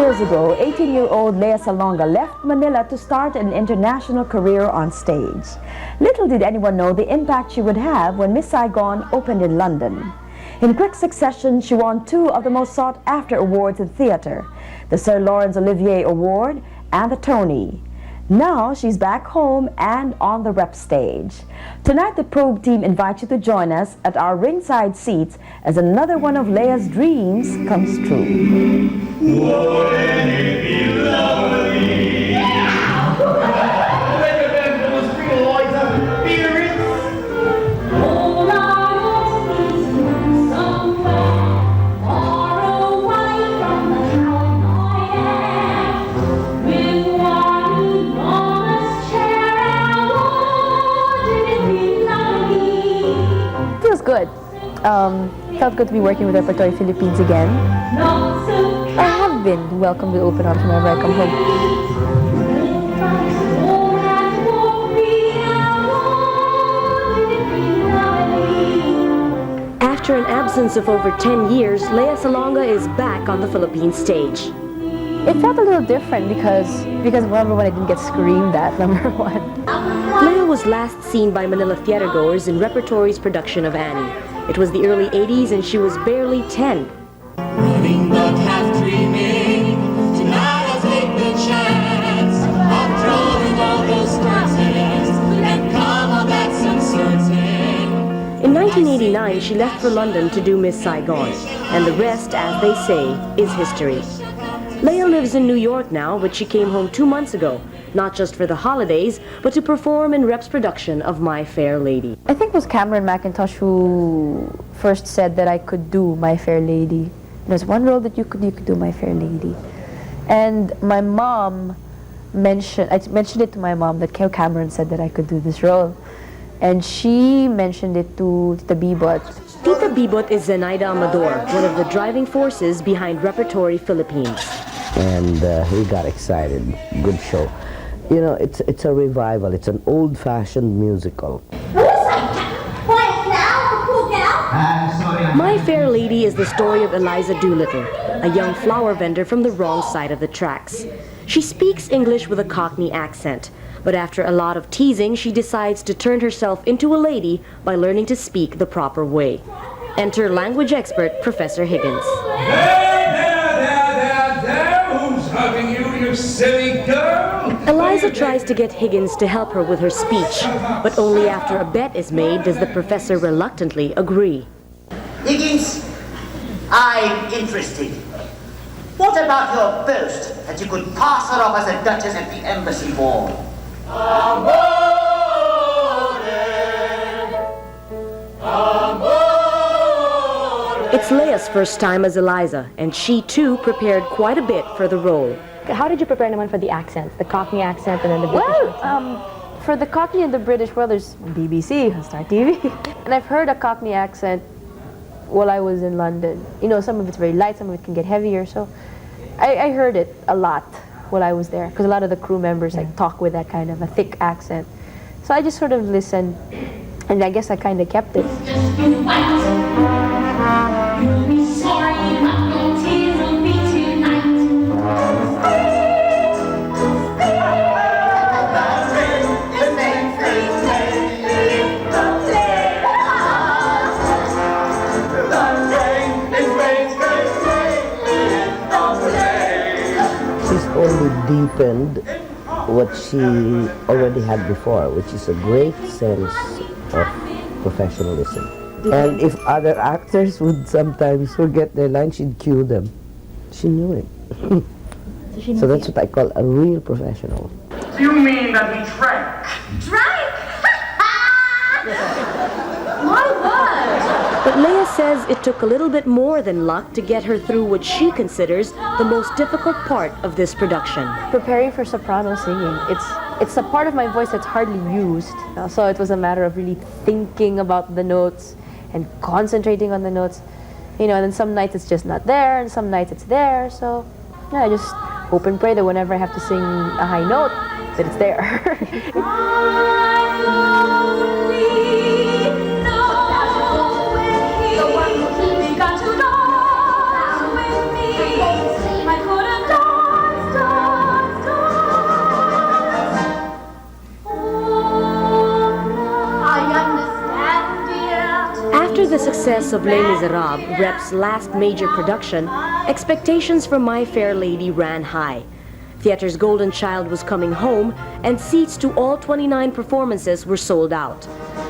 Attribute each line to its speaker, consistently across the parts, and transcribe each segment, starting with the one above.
Speaker 1: years ago, 18-year-old Lea Salonga left Manila to start an international career on stage. Little did anyone know the impact she would have when Miss Saigon opened in London. In quick succession, she won 2 of the most sought-after awards in theater, the Sir Laurence Olivier Award and the Tony. Now she's back home and on the rep stage. Tonight, the probe team invites you to join us at our ringside seats as another one of Lea's dreams comes true.
Speaker 2: Wouldn't it be lovely?
Speaker 3: Good. Felt good to be working with Repertory Philippines again. I have been welcomed with open arms whenever I come home.
Speaker 4: After an absence of over 10 years, Lea Salonga is back on the Philippine stage.
Speaker 3: It felt a little different because remember when I didn't get screamed at, number one.
Speaker 4: Lea was last seen by Manila theatergoers in Repertory's production of Annie. It was the early 80s and she was barely 10.
Speaker 2: Running but half dreaming, tonight I'll take the chance of drawing all those curtains and come on, that's uncertain.
Speaker 4: In 1989, she left for London to do Miss Saigon, and the rest, as they say, is history. Lea lives in New York now, but she came home 2 months ago, not just for the holidays, but to perform in Rep's production of My Fair Lady.
Speaker 3: I think it was Cameron McIntosh who first said that I could do My Fair Lady. There's one role that you could do My Fair Lady. And my mom I mentioned it to my mom that Cameron said that I could do this role. And she mentioned it to Tita Bibot.
Speaker 4: Tita Bibot is Zenaida Amador, one of the driving forces behind Repertory Philippines.
Speaker 5: And we got excited. Good show. You know, it's a revival. It's an old-fashioned musical.
Speaker 4: My Fair Lady is the story of Eliza Doolittle, a young flower vendor from the wrong side of the tracks. She speaks English with a Cockney accent, but after a lot of teasing, she decides to turn herself into a lady by learning to speak the proper way. Enter language expert Professor Higgins.
Speaker 6: Who's hugging you, you silly girl?
Speaker 4: Eliza tries to get Higgins to help her with her speech, but only after a bet is made does the professor reluctantly agree.
Speaker 7: Higgins, I'm interested. What about your boast that you could pass her off as a duchess at the embassy ball?
Speaker 4: It's Lea's first time as Eliza, and she too prepared quite a bit for the role.
Speaker 3: How did you prepare naman for the accents? The Cockney accent and then the British accent? For the Cockney and the British, well, there's BBC, Star TV. And I've heard a Cockney accent while I was in London. You know, some of it's very light, some of it can get heavier, so I heard it a lot while I was there, because a lot of the crew members like talk with that kind of a thick accent. So I just sort of listened, and I guess I kind of kept it.
Speaker 5: Only deepened what she already had before, which is a great sense of professionalism. And if other actors would sometimes forget their lines, she'd cue them. She knew it. So that's what I call a real professional.
Speaker 6: Do you mean that we drank?
Speaker 8: Drank? My word!
Speaker 4: But Lea says it took a little bit more than luck to get her through what she considers the most difficult part of this production.
Speaker 3: Preparing for soprano singing, it's a part of my voice that's hardly used. So it was a matter of really thinking about the notes and concentrating on the notes. You know, and then some nights it's just not there, and some nights it's there. So yeah, I just hope and pray that whenever I have to sing a high note, that it's there.
Speaker 4: the success of Les Miserables, Rep's last major production, expectations for My Fair Lady ran high. Theater's golden child was coming home, and seats to all 29 performances were sold out.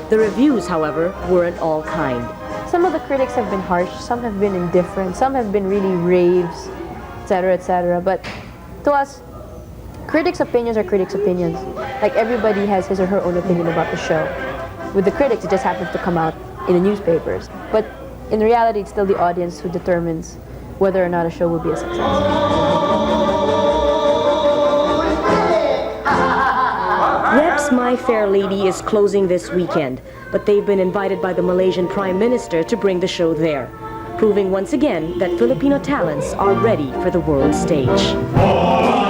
Speaker 4: The reviews, however, weren't all kind.
Speaker 3: Some of the critics have been harsh, some have been indifferent, some have been really raves, etc., etc. But to us, critics' opinions are critics' opinions. Like, everybody has his or her own opinion about the show. With the critics, it just happens to come out in the newspapers. But in reality, it's still the audience who determines whether or not a show will be a success.
Speaker 4: Rep's My Fair Lady is closing this weekend, but they've been invited by the Malaysian Prime Minister to bring the show there, proving once again that Filipino talents are ready for the world stage.